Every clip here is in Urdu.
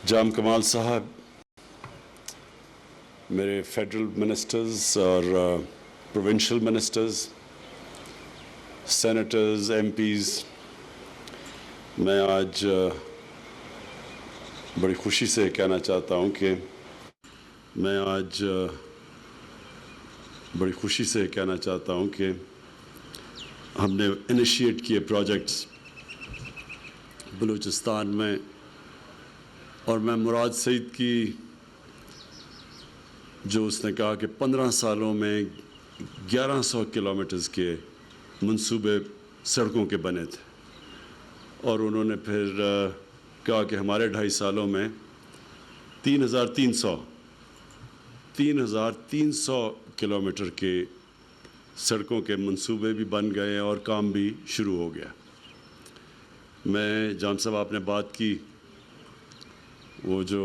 جام کمال صاحب، میرے فیڈرل منسٹرز اور provincial ministers, senators, MPs, میں آج بڑی خوشی سے کہنا چاہتا ہوں کہ ہم نے انیشیٹ کیے پروجیکٹس بلوچستان میں، اور میں مراد سعید کی جو اس نے کہا کہ 15 سالوں میں 1100 کلومیٹرز کے منصوبے سڑکوں کے بنے تھے، اور انہوں نے پھر کہا کہ ہمارے 2.5 سالوں میں 3,300 کلومیٹر کے سڑکوں کے منصوبے بھی بن گئے اور کام بھی شروع ہو گیا۔ میں جام صاحب، آپ نے بات کی وہ جو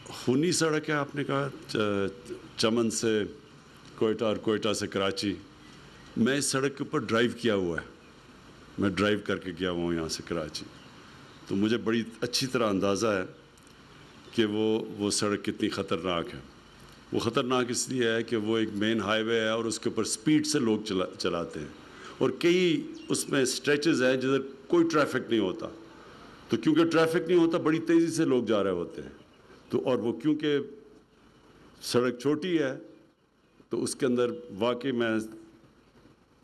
خونی سڑک ہے، آپ نے کہا چمن سے کوئٹہ اور کوئٹہ سے کراچی، میں اس سڑک کے اوپر ڈرائیو کیا ہوا ہے، میں ڈرائیو کر کے گیا ہوں یہاں سے کراچی، تو مجھے بڑی اچھی طرح اندازہ ہے کہ وہ سڑک کتنی خطرناک ہے۔ وہ خطرناک اس لیے ہے کہ وہ ایک مین ہائی وے ہے اور اس کے اوپر سپیڈ سے لوگ چلاتے ہیں، اور کئی اس میں سٹریچز ہیں جدھر کوئی ٹریفک نہیں ہوتا، تو کیونکہ ٹریفک نہیں ہوتا بڑی تیزی سے لوگ جا رہے ہوتے ہیں، تو اور وہ کیونکہ سڑک چھوٹی ہے تو اس کے اندر واقعی میں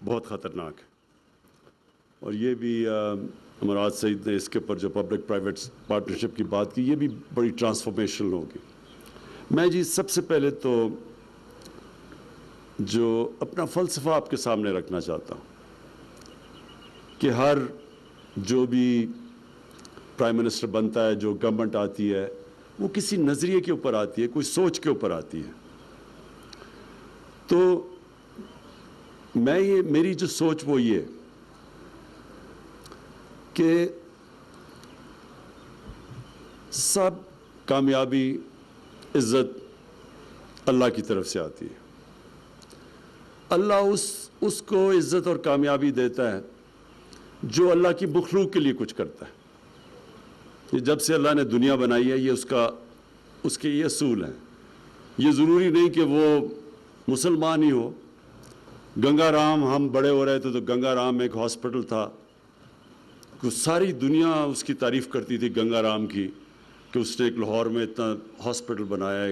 بہت خطرناک ہے۔ اور یہ بھی مراد سعید نے اس کے اوپر جو پبلک پرائیویٹ پارٹنرشپ کی بات کی، یہ بھی بڑی ٹرانسفارمیشنل ہوگی۔ میں سب سے پہلے تو جو اپنا فلسفہ آپ کے سامنے رکھنا چاہتا ہوں کہ ہر جو بھی پرائم منسٹر بنتا ہے، جو گورنمنٹ آتی ہے، وہ کسی نظریے کے اوپر آتی ہے، کوئی سوچ کے اوپر آتی ہے۔ تو میری جو سوچ وہ یہ کہ سب کامیابی، عزت اللہ کی طرف سے آتی ہے۔ اللہ اس کو عزت اور کامیابی دیتا ہے جو اللہ کی مخلوق کے لیے کچھ کرتا ہے۔ یہ جب سے اللہ نے دنیا بنائی ہے، یہ اس کے یہ اصول ہیں۔ یہ ضروری نہیں کہ وہ مسلمان ہی ہو۔ گنگا رام، ہم بڑے ہو رہے تھے تو گنگا رام ایک ہاسپٹل تھا، ساری دنیا اس کی تعریف کرتی تھی گنگا رام کی، کہ اس نے ایک لاہور میں اتنا ہاسپٹل بنایا،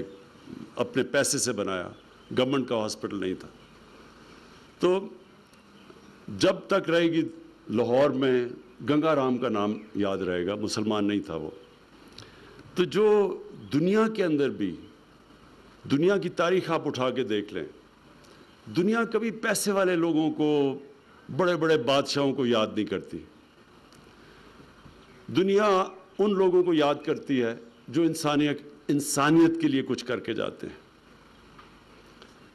اپنے پیسے سے بنایا، گورنمنٹ کا ہاسپٹل نہیں تھا۔ تو جب تک رہے گی لاہور میں گنگا رام کا نام یاد رہے گا، مسلمان نہیں تھا وہ۔ تو جو دنیا کے اندر بھی، دنیا کی تاریخ آپ اٹھا کے دیکھ لیں، دنیا کبھی پیسے والے لوگوں کو، بڑے بڑے بادشاہوں کو یاد نہیں کرتی۔ دنیا ان لوگوں کو یاد کرتی ہے جو انسانیت کے لیے کچھ کر کے جاتے ہیں۔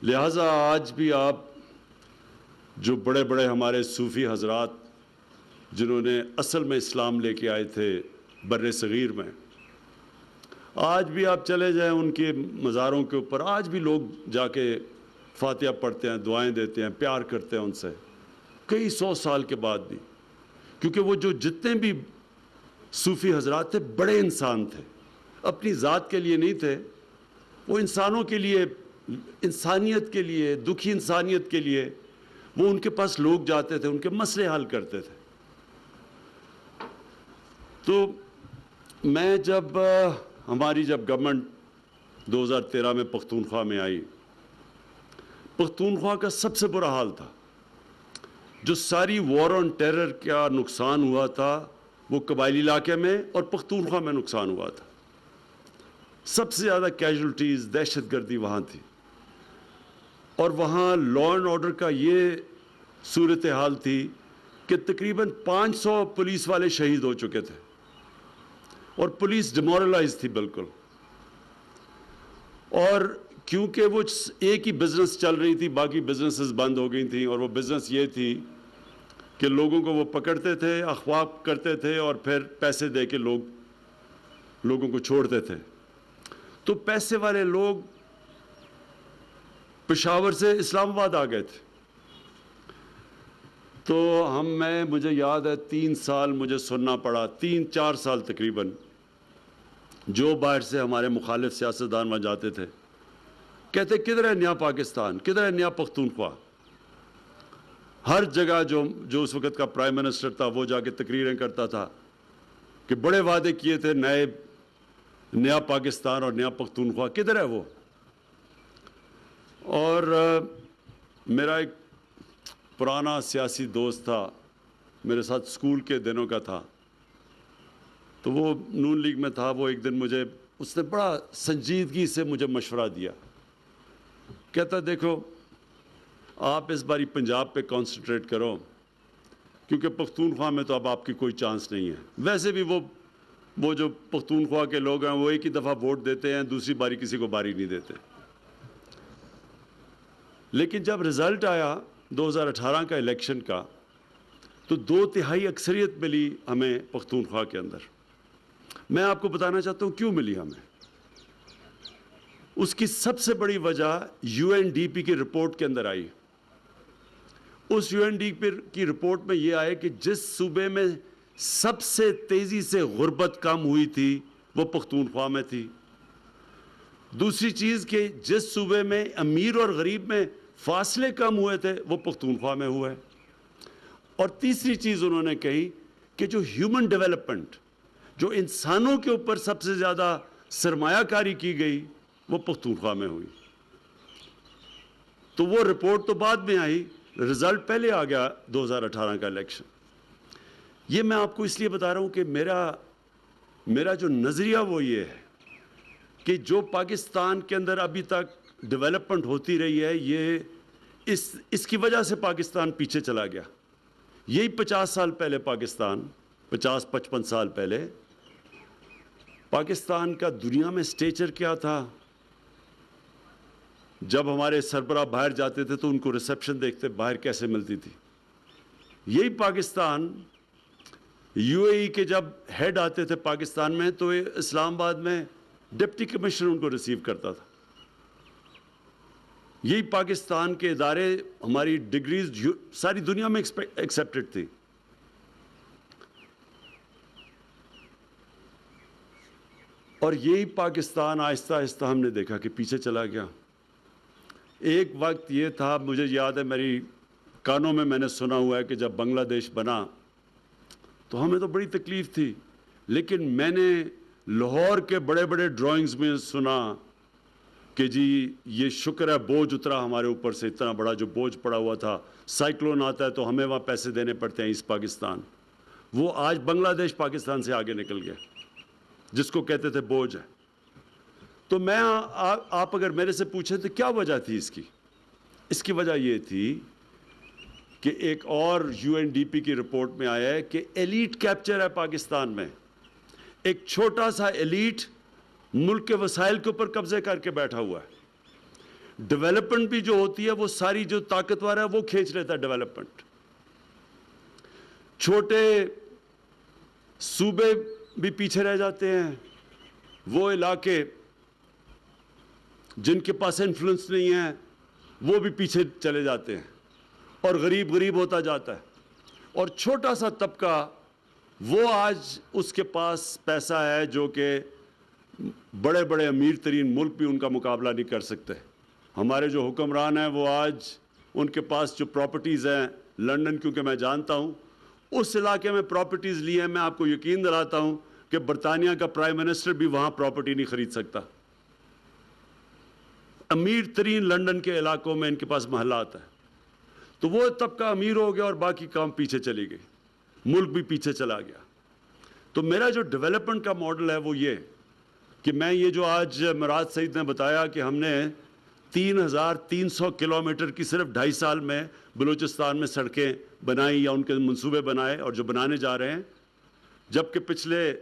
لہٰذا آج بھی آپ جو بڑے بڑے ہمارے صوفی حضرات جنہوں نے اصل میں اسلام لے کے آئے تھے بر صغیر میں، آج بھی آپ چلے جائیں ان کے مزاروں کے اوپر، آج بھی لوگ جا کے فاتحہ پڑھتے ہیں، دعائیں دیتے ہیں، پیار کرتے ہیں ان سے، کئی 100 سال کے بعد بھی، کیونکہ وہ جو جتنے بھی صوفی حضرات تھے بڑے انسان تھے، اپنی ذات کے لیے نہیں تھے، وہ انسانوں کے لیے، انسانیت کے لیے، دکھی انسانیت کے لیے، وہ ان کے پاس لوگ جاتے تھے، ان کے مسئلے حل کرتے تھے۔ تو میں ہماری جب گورنمنٹ 2013 میں پختونخوا میں آئی، پختونخوا کا سب سے برا حال تھا۔ جو ساری وار آن ٹیرر کا نقصان ہوا تھا وہ قبائلی علاقے میں اور پختونخوا میں نقصان ہوا تھا۔ سب سے زیادہ کیجولٹیز، دہشت گردی وہاں تھی، اور وہاں لا اینڈ آرڈر کا یہ صورتحال تھی کہ تقریباً 500 پولیس والے شہید ہو چکے تھے، اور پولیس ڈیمورلائز تھی بالکل۔ اور کیونکہ وہ ایک ہی بزنس چل رہی تھی، باقی بزنسز بند ہو گئی تھیں، اور وہ بزنس یہ تھی کہ لوگوں کو وہ پکڑتے تھے، اغوا کرتے تھے، اور پھر پیسے دے کے لوگوں کو چھوڑتے تھے۔ تو پیسے والے لوگ پشاور سے اسلام آباد آ گئے تھے۔ تو مجھے یاد ہے 3 سال مجھے سننا پڑا، 3-4 سال تقریباً، جو باہر سے ہمارے مخالف سیاستدان وہاں جاتے تھے کہتے کدھر ہے نیا پاکستان، کدھر ہے نیا پختونخوا. ہر جگہ جو اس وقت کا پرائم منسٹر تھا وہ جا کے تقریریں کرتا تھا کہ بڑے وعدے کیے تھے نیا پاکستان اور نیا پختونخوا، کدھر ہے وہ. اور میرا ایک پرانا سیاسی دوست تھا، میرے ساتھ اسکول کے دنوں کا تھا، تو وہ نون لیگ میں تھا. وہ ایک دن اس نے بڑا سنجیدگی سے مجھے مشورہ دیا. کہتا دیکھو آپ اس باری پنجاب پہ کانسنٹریٹ کرو، کیونکہ پختونخوا میں تو اب آپ کی کوئی چانس نہیں ہے. ویسے بھی وہ جو پختونخوا کے لوگ ہیں وہ ایک ہی دفعہ ووٹ دیتے ہیں، دوسری باری کسی کو باری نہیں دیتے. لیکن جب رزلٹ آیا 2018 کا الیکشن کا تو 2/3 اکثریت ملی ہمیں پختونخوا کے اندر. میں آپ کو بتانا چاہتا ہوں کیوں ملی ہمیں. اس کی سب سے بڑی وجہ UNDP کی رپورٹ کے اندر آئی. اس UNDP کی رپورٹ میں یہ آئے کہ جس صوبے میں سب سے تیزی سے غربت کم ہوئی تھی وہ پختونخوا میں تھی. دوسری چیز کہ جس صوبے میں امیر اور غریب میں فاصلے کم ہوئے تھے وہ پختونخوا میں ہوئے. اور تیسری چیز انہوں نے کہی کہ جو ہیومن ڈیولپمنٹ، جو انسانوں کے اوپر سب سے زیادہ سرمایہ کاری کی گئی وہ پختونخوا میں ہوئی. تو وہ رپورٹ تو بعد میں آئی، رزلٹ پہلے آ گیا 2018 کا الیکشن. یہ میں آپ کو اس لیے بتا رہا ہوں کہ میرا جو نظریہ وہ یہ ہے کہ جو پاکستان کے اندر ابھی تک ڈیولپمنٹ ہوتی رہی ہے، یہ اس کی وجہ سے پاکستان پیچھے چلا گیا. یہی 50 سال پہلے پاکستان، 50-55 سال پہلے پاکستان کا دنیا میں سٹیچر کیا تھا. جب ہمارے سربراہ باہر جاتے تھے تو ان کو ریسیپشن دیکھتے باہر کیسے ملتی تھی. یہی پاکستان UAE کے جب ہیڈ آتے تھے پاکستان میں تو اسلام آباد میں ڈپٹی کمشنر ان کو ریسیو کرتا تھا. یہی پاکستان کے ادارے، ہماری ڈگریز ساری دنیا میں ایکسیپٹڈ تھی. اور یہی پاکستان آہستہ آہستہ ہم نے دیکھا کہ پیچھے چلا گیا. ایک وقت یہ تھا، مجھے یاد ہے میری کانوں میں نے سنا ہوا ہے کہ جب بنگلہ دیش بنا تو ہمیں تو بڑی تکلیف تھی، لیکن میں نے لاہور کے بڑے بڑے ڈرائنگز میں سنا کہ جی یہ شکر ہے بوجھ اترا ہمارے اوپر سے، اتنا بڑا جو بوجھ پڑا ہوا تھا، سائیکلون آتا ہے تو ہمیں وہاں پیسے دینے پڑتے ہیں ایسٹ پاکستان. وہ آج بنگلہ دیش پاکستان سے آگے نکل گیا، جس کو کہتے تھے بوجھ ہے. تو آپ اگر میرے سے پوچھیں تو کیا وجہ تھی اس کی وجہ یہ تھی کہ ایک اور UNDP کی رپورٹ میں آیا ہے کہ ایلیٹ کیپچر ہے پاکستان میں. ایک چھوٹا سا ایلیٹ ملک کے وسائل کے اوپر قبضے کر کے بیٹھا ہوا ہے. ڈیولپمنٹ بھی جو ہوتی ہے وہ ساری جو طاقتور ہے وہ کھینچ لیتا ہے ڈیولپمنٹ. چھوٹے صوبے بھی پیچھے رہ جاتے ہیں، وہ علاقے جن کے پاس انفلوئنس نہیں ہے وہ بھی پیچھے چلے جاتے ہیں، اور غریب ہوتا جاتا ہے. اور چھوٹا سا طبقہ وہ آج اس کے پاس پیسہ ہے جو کہ بڑے بڑے امیر ترین ملک بھی ان کا مقابلہ نہیں کر سکتے. ہمارے جو حکمران ہیں وہ آج ان کے پاس جو پراپرٹیز ہیں، لنڈن کیونکہ میں جانتا ہوں اس علاقے میں پراپرٹیز لی ہیں، میں آپ کو یقین دلاتا ہوں کہ برطانیہ کا پرائم منسٹر بھی وہاں پراپرٹی نہیں خرید سکتا. امیر ترین لنڈن کے علاقوں میں ان کے پاس محلات ہیں. تو وہ طبقہ امیر ہو گیا اور باقی کام پیچھے چلی گئی، ملک بھی پیچھے چلا گیا. تو میرا جو ڈیولپمنٹ کا ماڈل ہے وہ یہ کہ میں یہ جو آج مراد سعید نے بتایا کہ ہم نے 3,300 کلومیٹر کی صرف 2.5 سال میں بلوچستان میں سڑکیں بنائی یا ان کے منصوبے بنائے اور جو بنانے جا رہے ہیں، جبکہ پچھلے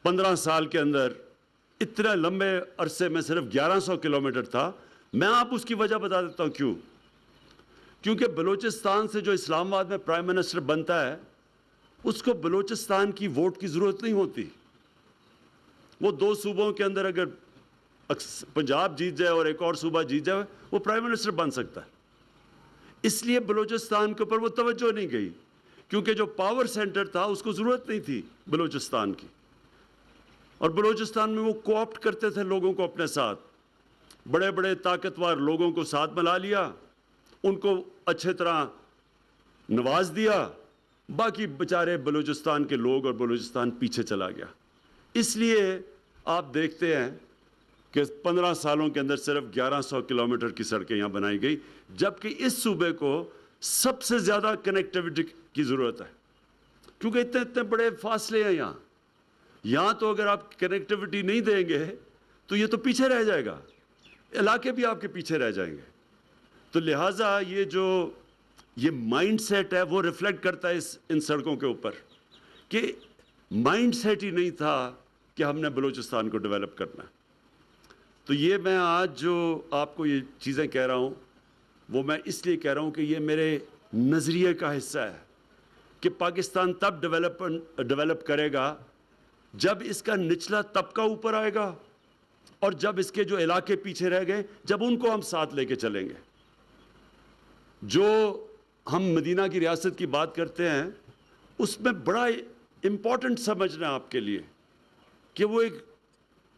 15 سال کے اندر اتنے لمبے عرصے میں صرف 1100 کلومیٹر تھا. میں آپ اس کی وجہ بتا دیتا ہوں کیونکہ بلوچستان سے جو اسلام آباد میں پرائم منسٹر بنتا ہے اس کو بلوچستان کی ووٹ کی ضرورت نہیں ہوتی. وہ 2 صوبوں کے اندر اگر پنجاب جیت جائے اور ایک اور صوبہ جیت جائے وہ پرائم منسٹر بن سکتا ہے. اس لیے بلوچستان کے اوپر وہ توجہ نہیں گئی، کیونکہ جو پاور سینٹر تھا اس کو ضرورت نہیں تھی بلوچستان کی. اور بلوچستان میں وہ کوآپٹ کرتے تھے لوگوں کو اپنے ساتھ، بڑے بڑے طاقتور لوگوں کو ساتھ ملا لیا، ان کو اچھے طرح نواز دیا، باقی بیچارے بلوچستان کے لوگ اور بلوچستان پیچھے چلا گیا۔ اس لیے آپ دیکھتے ہیں کہ 15 سالوں کے اندر صرف 1100 کلومیٹر کی سڑکیں یہاں بنائی گئی، جبکہ اس صوبے کو سب سے زیادہ کنیکٹیوٹی کی ضرورت ہے، کیونکہ اتنے بڑے فاصلے ہیں یہاں تو اگر آپ کنیکٹیوٹی نہیں دیں گے تو یہ تو پیچھے رہ جائے گا، علاقے بھی آپ کے پیچھے رہ جائیں گے۔ تو لہٰذا یہ مائنڈ سیٹ ہے، وہ ریفلیکٹ کرتا ہے ان سڑکوں کے اوپر، کہ مائنڈ سیٹ ہی نہیں تھا کہ ہم نے بلوچستان کو ڈیولپ کرنا ہے۔ تو یہ میں آج جو آپ کو یہ چیزیں کہہ رہا ہوں، وہ میں اس لیے کہہ رہا ہوں کہ یہ میرے نظریے کا حصہ ہے کہ پاکستان تب ڈیولپ کرے گا جب اس کا نچلا طبقہ اوپر آئے گا، اور جب اس کے جو علاقے پیچھے رہ گئے جب ان کو ہم ساتھ لے کے چلیں گے۔ جو ہم مدینہ کی ریاست کی بات کرتے ہیں، اس میں بڑا امپورٹنٹ سمجھنا آپ کے لیے کہ وہ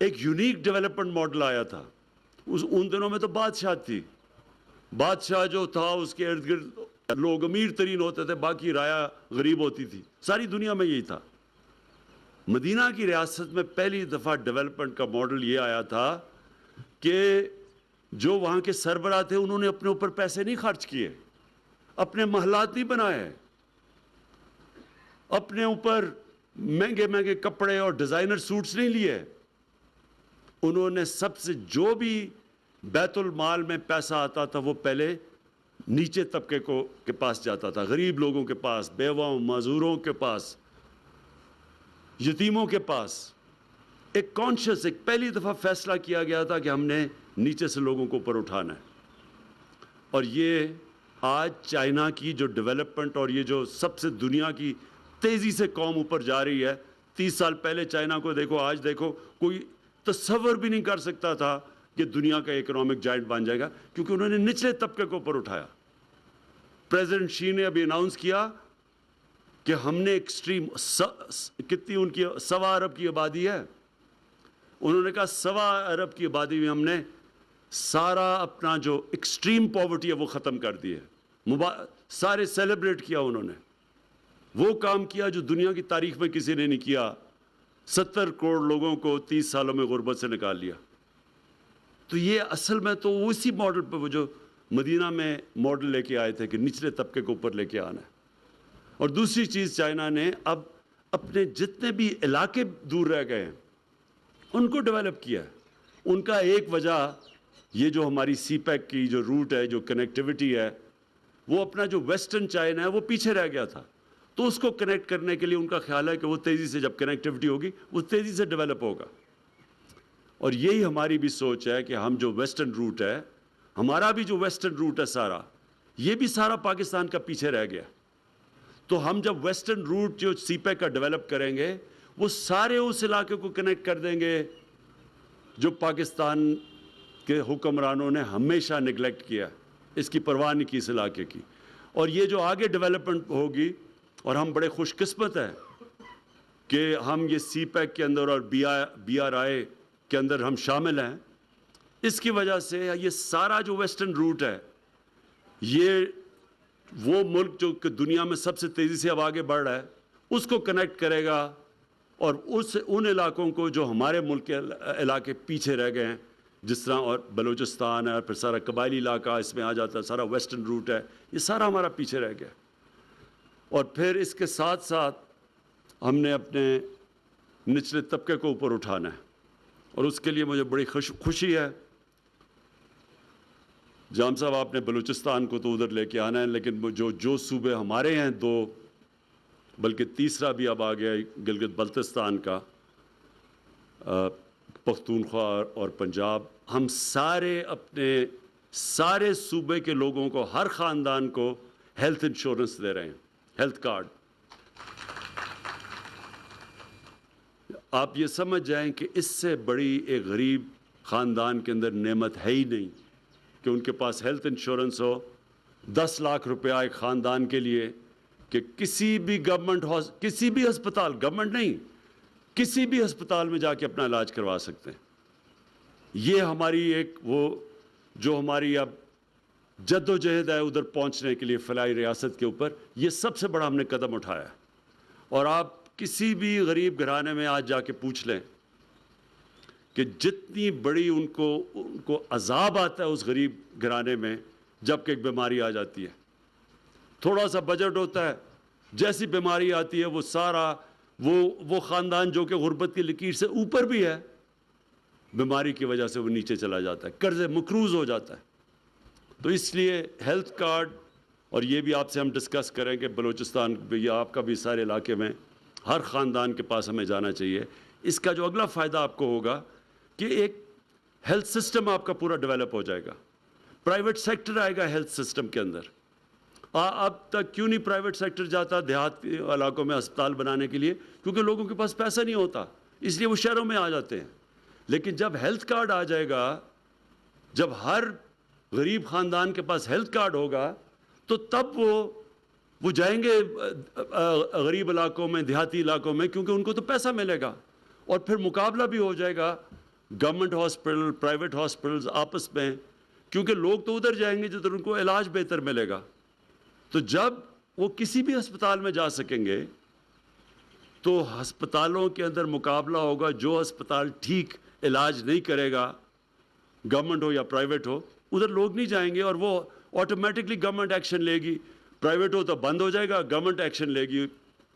ایک یونیک ڈیولپمنٹ ماڈل آیا تھا۔ ان دنوں میں تو بادشاہ تھی، بادشاہ جو تھا اس کے ارد گرد لوگ امیر ترین ہوتے تھے، باقی رایا غریب ہوتی تھی، ساری دنیا میں یہی تھا۔ مدینہ کی ریاست میں پہلی دفعہ ڈیولپمنٹ کا ماڈل یہ آیا تھا کہ جو وہاں کے سربراہ تھے انہوں نے اپنے اوپر پیسے نہیں خرچ کیے، اپنے محلات نہیں بنائے، اپنے اوپر مہنگے مہنگے کپڑے اور ڈیزائنر سوٹس نہیں لیے۔ انہوں نے سب سے جو بھی بیت المال میں پیسہ آتا تھا وہ پہلے نیچے طبقے کے پاس جاتا تھا، غریب لوگوں کے پاس، بیواؤں، معذوروں کے پاس، یتیموں کے پاس۔ ایک پہلی دفعہ فیصلہ کیا گیا تھا کہ ہم نے نیچے سے لوگوں کو اوپر اٹھانا ہے۔ اور یہ آج چائنا کی جو ڈیولپمنٹ اور یہ جو سب سے دنیا کی تیزی سے قوم اوپر جا رہی ہے، 30 سال پہلے چائنا کو دیکھو، آج دیکھو، کوئی تصور بھی نہیں کر سکتا تھا کہ دنیا کا اکنامک جائنٹ بن جائے گا، کیونکہ انہوں نے نچلے طبقے کو اوپر اٹھایا۔ پریزیڈنٹ شی نے ابھی اناؤنس کیا کہ ہم نے ایکسٹریم کتنی ان کی 1.25 ارب کی آبادی ہے، انہوں نے کہا 1.25 ارب کی آبادی میں ہم نے سارا اپنا جو ایکسٹریم پاورٹی ہے وہ ختم کر دی ہے۔ سارے سیلیبریٹ کیا انہوں نے، وہ کام کیا جو دنیا کی تاریخ میں کسی نے نہیں کیا، 70 کروڑ لوگوں کو 30 سالوں میں غربت سے نکال لیا۔ تو یہ اصل میں تو اسی ماڈل پہ وہ جو مدینہ میں ماڈل لے کے آئے تھے کہ نچلے طبقے کو اوپر لے کے آنا ہے۔ اور دوسری چیز، چائنا نے اب اپنے جتنے بھی علاقے دور رہ گئے ہیں ان کو ڈیولپ کیا ہے۔ ان کا ایک وجہ یہ جو ہماری سی پیک کی جو روٹ ہے، جو کنیکٹیوٹی ہے، وہ اپنا جو ویسٹرن چائنا ہے وہ پیچھے رہ گیا تھا، تو اس کو کنیکٹ کرنے کے لیے ان کا خیال ہے کہ وہ تیزی سے جب کنیکٹیوٹی ہوگی وہ تیزی سے ڈیولپ ہوگا۔ اور یہی ہماری بھی سوچ ہے کہ ہم جو ویسٹرن روٹ ہے، ہمارا بھی جو ویسٹرن روٹ ہے سارا، یہ بھی سارا پاکستان کا پیچھے رہ گیا۔ تو ہم جب ویسٹرن روٹ جو سی پیک کا ڈیولپ کریں گے، وہ سارے اس علاقے کو کنیکٹ کر دیں گے جو پاکستان کے حکمرانوں نے ہمیشہ نگلیکٹ کیا، اس کی پرواہ نہیں کی اس علاقے کی۔ اور یہ جو آگے ڈیولپمنٹ ہوگی، اور ہم بڑے خوش قسمت ہیں کہ ہم یہ سی پیک کے اندر اور بی آر آئی کے اندر ہم شامل ہیں، اس کی وجہ سے یہ سارا جو ویسٹرن روٹ ہے، یہ وہ ملک جو کہ دنیا میں سب سے تیزی سے اب آگے بڑھ رہا ہے، اس کو کنیکٹ کرے گا، اور ان علاقوں کو جو ہمارے ملک کے علاقے پیچھے رہ گئے ہیں، جس طرح اور بلوچستان ہے، پھر سارا قبائلی علاقہ اس میں آ جاتا ہے، سارا ویسٹرن روٹ ہے، یہ سارا ہمارا پیچھے رہ گیا۔ اور پھر اس کے ساتھ ساتھ ہم نے اپنے نچلے طبقے کو اوپر اٹھانا ہے، اور اس کے لیے مجھے بڑی خوشی ہے۔ جام صاحب، آپ نے بلوچستان کو تو ادھر لے کے آنا ہے، لیکن جو صوبے ہمارے ہیں 2، بلکہ تیسرا بھی اب آ گیا گلگت بلتستان کا، پختونخوا اور پنجاب، ہم سارے اپنے سارے صوبے کے لوگوں کو، ہر خاندان کو ہیلتھ انشورنس دے رہے ہیں، ہیلتھ کارڈ۔ آپ یہ سمجھ جائیں کہ اس سے بڑی ایک غریب خاندان کے اندر نعمت ہے ہی نہیں کہ ان کے پاس ہیلتھ انشورنس ہو۔ 10 لاکھ روپیہ ایک خاندان کے لیے کہ کسی بھی ہسپتال، گورنمنٹ نہیں، کسی بھی ہسپتال میں جا کے اپنا علاج کروا سکتے ہیں۔ یہ ہماری ایک وہ جو ہماری اب جد و جہد ہے ادھر پہنچنے کے لیے فلاحی ریاست کے اوپر، یہ سب سے بڑا ہم نے قدم اٹھایا ہے۔ اور آپ کسی بھی غریب گھرانے میں آج جا کے پوچھ لیں کہ جتنی بڑی ان کو عذاب آتا ہے اس غریب گھرانے میں جب کہ ایک بیماری آ جاتی ہے، تھوڑا سا بجٹ ہوتا ہے، جیسی بیماری آتی ہے وہ سارا وہ خاندان جو کہ غربت کی لکیر سے اوپر بھی ہے، بیماری کی وجہ سے وہ نیچے چلا جاتا ہے، قرض مقروض ہو جاتا ہے۔ تو اس لیے ہیلتھ کارڈ، اور یہ بھی آپ سے ہم ڈسکس کریں کہ بلوچستان یا آپ کا بھی سارے علاقے میں ہر خاندان کے پاس ہمیں جانا چاہیے۔ اس کا جو اگلا فائدہ آپ کو ہوگا کہ ایک ہیلتھ سسٹم آپ کا پورا ڈیولپ ہو جائے گا، پرائیویٹ سیکٹر آئے گا ہیلتھ سسٹم کے اندر۔ اب تک کیوں نہیں پرائیویٹ سیکٹر جاتا دیہات علاقوں میں ہسپتال بنانے کے لیے؟ کیونکہ لوگوں کے پاس پیسہ نہیں ہوتا، اس لیے وہ شہروں میں آ جاتے ہیں۔ لیکن جب ہیلتھ کارڈ آ جائے گا، جب ہر غریب خاندان کے پاس ہیلتھ کارڈ ہوگا، تو تب وہ جائیں گے غریب علاقوں میں، دیہاتی علاقوں میں، کیونکہ ان کو تو پیسہ ملے گا، اور پھر مقابلہ بھی ہو جائے گا گورنمنٹ ہاسپٹل پرائیویٹ ہاسپٹلز آپس میں، کیونکہ لوگ تو ادھر جائیں گے جدھر ان کو علاج بہتر ملے گا۔ تو جب وہ کسی بھی ہسپتال میں جا سکیں گے تو ہسپتالوں کے اندر مقابلہ ہوگا، جو ہسپتال ٹھیک علاج نہیں کرے گا، گورنمنٹ ہو یا پرائیویٹ ہو، ادھر لوگ نہیں جائیں گے، اور وہ آٹومیٹکلی گورنمنٹ ایکشن لے گی۔ پرائیویٹ ہو تو بند ہو جائے گا، گورنمنٹ ایکشن لے گی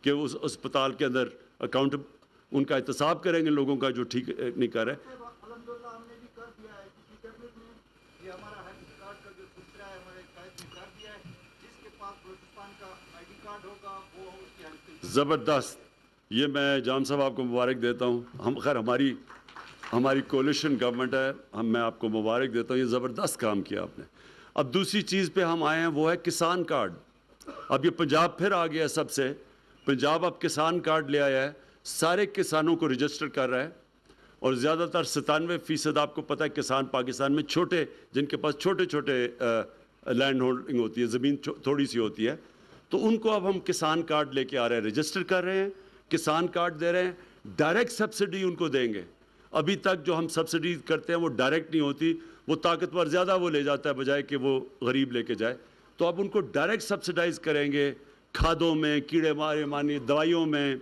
کہ اس اسپتال کے اندر اکاؤنٹ ان کا احتساب کریں گے لوگوں کا جو ٹھیک نہیں کر رہے۔ الحمدللہ ہم نے بھی کر دیا ہے کسی کیبنٹ میں، یہ ہمارا ہیلتھ کارڈ کا جو سلسلہ ہے ہمارے قائد نے کر دیا ہے، جس کے پاس بلوچستان کا آئی ڈی کارڈ ہوگا وہ اس کی ہیلتھ۔ زبردست، یہ میں جان صاحب آپ کو مبارک دیتا ہوں۔ خیر ہماری کولیشن گورنمنٹ ہے، میں آپ کو مبارک دیتا ہوں، یہ زبردست کام کیا آپ نے۔ اب دوسری چیز پہ ہم آئے ہیں، وہ ہے کسان کارڈ۔ اب یہ پنجاب پھر آ گیا، سب سے پنجاب اب کسان کارڈ لے آیا ہے، سارے کسانوں کو رجسٹر کر رہا ہے، اور زیادہ تر 97% آپ کو پتہ ہے کسان پاکستان میں چھوٹے، جن کے پاس چھوٹے لینڈ ہولڈنگ ہوتی ہے، زمین تھوڑی سی ہوتی ہے، تو ان کو اب ہم کسان کارڈ لے کے آ رہے ہیں، رجسٹر کر رہے ہیں، کسان کارڈ دے رہے ہیں، ڈائریکٹ سبسڈی ان کو دیں گے۔ ابھی تک جو ہم سبسڈی کرتے ہیں وہ ڈائریکٹ نہیں ہوتی، وہ طاقتور زیادہ وہ لے جاتا ہے بجائے کہ وہ غریب لے کے جائے۔ تو اب ان کو ڈائریکٹ سبسڈائز کریں گے، کھادوں میں، کیڑے مارے دوائیوں میں،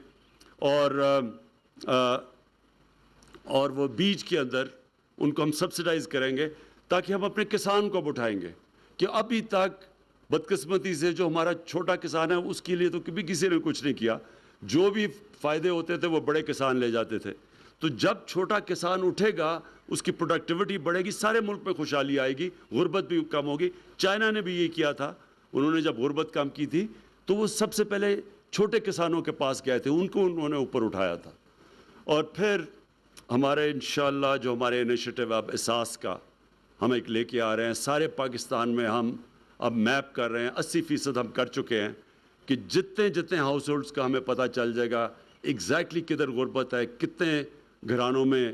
اور وہ بیج کے اندر ان کو ہم سبسڈائز کریں گے، تاکہ ہم اپنے کسان کو اٹھائیں گے۔ کہ ابھی تک بدقسمتی سے جو ہمارا چھوٹا کسان ہے اس کے لیے تو کبھی کسی نے کچھ نہیں کیا، جو بھی فائدے ہوتے تھے وہ بڑے کسان لے جاتے تھے۔ تو جب چھوٹا کسان اٹھے گا، اس کی پروڈکٹیوٹی بڑھے گی، سارے ملک میں خوشحالی آئے گی، غربت بھی کم ہوگی۔ چائنا نے بھی یہ کیا تھا، انہوں نے جب غربت کم کی تھی تو وہ سب سے پہلے چھوٹے کسانوں کے پاس گئے تھے، ان کو انہوں نے اوپر اٹھایا تھا۔ اور پھر ہمارے انشاءاللہ جو ہمارے انیشیٹو اب احساس کا ہم ایک لے کے آ رہے ہیں، سارے پاکستان میں ہم اب میپ کر رہے ہیں، 80% ہم کر چکے ہیں، کہ جتنے ہاؤس ہولڈس کا ہمیں پتہ چل جائے گا ایگزیکٹلی کدھر غربت ہے، کتنے گھرانوں میں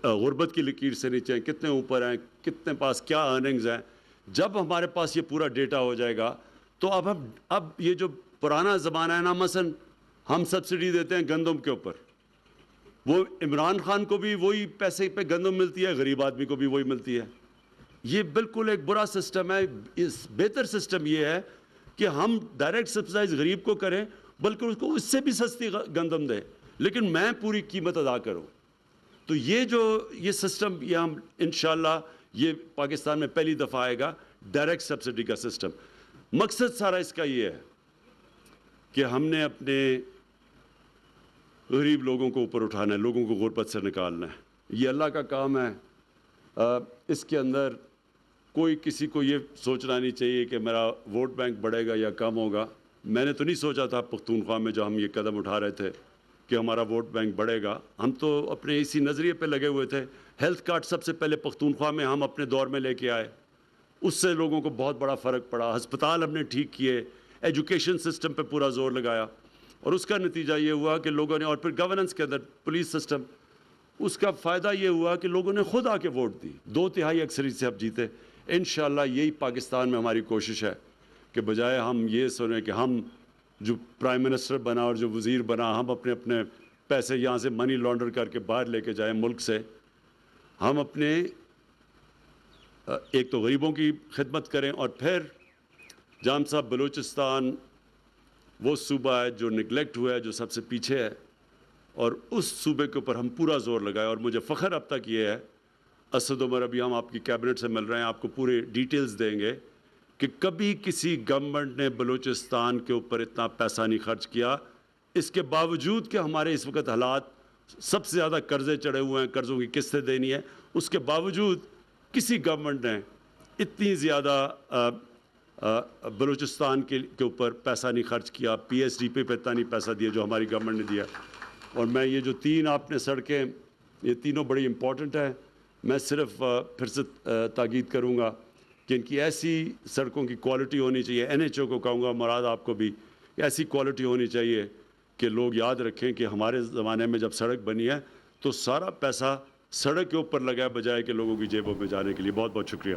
غربت کی لکیر سے نیچے ہیں، کتنے اوپر ہیں، کتنے پاس کیا ارننگز ہیں۔ جب ہمارے پاس یہ پورا ڈیٹا ہو جائے گا تو اب یہ جو پرانا زمانہ ہے نا، مثلا ہم سبسڈی دیتے ہیں گندم کے اوپر، وہ عمران خان کو بھی وہی پیسے پہ گندم ملتی ہے، غریب آدمی کو بھی وہی ملتی ہے۔ یہ بالکل ایک برا سسٹم ہے۔ بہتر سسٹم یہ ہے کہ ہم ڈائریکٹ سبسڈائز غریب کو کریں، بلکہ اس کو اس سے بھی سستی گندم دیں، لیکن میں پوری قیمت ادا کروں۔ تو یہ سسٹم یہ ہم انشاءاللہ یہ پاکستان میں پہلی دفعہ آئے گا، ڈائریکٹ سبسڈی کا سسٹم۔ مقصد سارا اس کا یہ ہے کہ ہم نے اپنے غریب لوگوں کو اوپر اٹھانا ہے، لوگوں کو غربت سے نکالنا ہے۔ یہ اللہ کا کام ہے۔ اس کے اندر کوئی کسی کو یہ سوچنا نہیں چاہیے کہ میرا ووٹ بینک بڑھے گا یا کم ہوگا۔ میں نے تو نہیں سوچا تھا پختونخوا میں جو ہم یہ قدم اٹھا رہے تھے کہ ہمارا ووٹ بینک بڑھے گا، ہم تو اپنے اسی نظریے پہ لگے ہوئے تھے۔ ہیلتھ کارڈ سب سے پہلے پختونخوا میں ہم اپنے دور میں لے کے آئے، اس سے لوگوں کو بہت بڑا فرق پڑا، ہسپتال ہم نے ٹھیک کیے، ایجوکیشن سسٹم پہ پورا زور لگایا، اور اس کا نتیجہ یہ ہوا کہ لوگوں نے، اور پھر گورننس کے اندر پولیس سسٹم، اس کا فائدہ یہ ہوا کہ لوگوں نے خود آ کے ووٹ دی، 2/3 اکثریت سے اب جیتے۔ انشاءاللہ یہی پاکستان میں ہماری کوشش ہے کہ بجائے ہم یہ سنیں کہ ہم جو پرائم منسٹر بنا اور جو وزیر بنا، ہم اپنے پیسے یہاں سے منی لانڈر کر کے باہر لے کے جائیں ملک سے. ہم اپنے ایک تو غریبوں کی خدمت کریں, اور پھر جام صاحب بلوچستان وہ صوبہ ہے جو نگلیکٹ ہوا ہے, جو سب سے پیچھے ہے, اور اس صوبے کے اوپر ہم پورا زور لگائیں. اور مجھے فخر اب تک یہ ہے, اسد عمر ابھی ہم آپ کی کیبنٹ سے مل رہے ہیں, آپ کو پورے ڈیٹیلز دیں گے کہ کبھی کسی گورنمنٹ نے بلوچستان کے اوپر اتنا پیسہ نہیں خرچ کیا. اس کے باوجود کہ ہمارے اس وقت حالات سب سے زیادہ قرضے چڑھے ہوئے ہیں, قرضوں کی قسطیں دینی ہے, اس کے باوجود کسی گورنمنٹ نے اتنی زیادہ بلوچستان کے اوپر پیسہ نہیں خرچ کیا. پی ایس ڈی پہ اتنا نہیں پیسہ دیا جو ہماری گورنمنٹ نے دیا. اور میں یہ جو 3 آپ نے سڑکیں, یہ تینوں بڑی امپورٹنٹ ہیں. میں صرف پھر سے تاکید کروں گا کہ ان کی ایسی سڑکوں کی کوالٹی ہونی چاہیے. این ایچ او کو کہوں گا, مراد آپ کو بھی, ایسی کوالٹی ہونی چاہیے کہ لوگ یاد رکھیں کہ ہمارے زمانے میں جب سڑک بنی ہے تو سارا پیسہ سڑک کے اوپر لگا ہے بجائے کہ لوگوں کی جیبوں میں جانے کے لیے. بہت بہت شکریہ.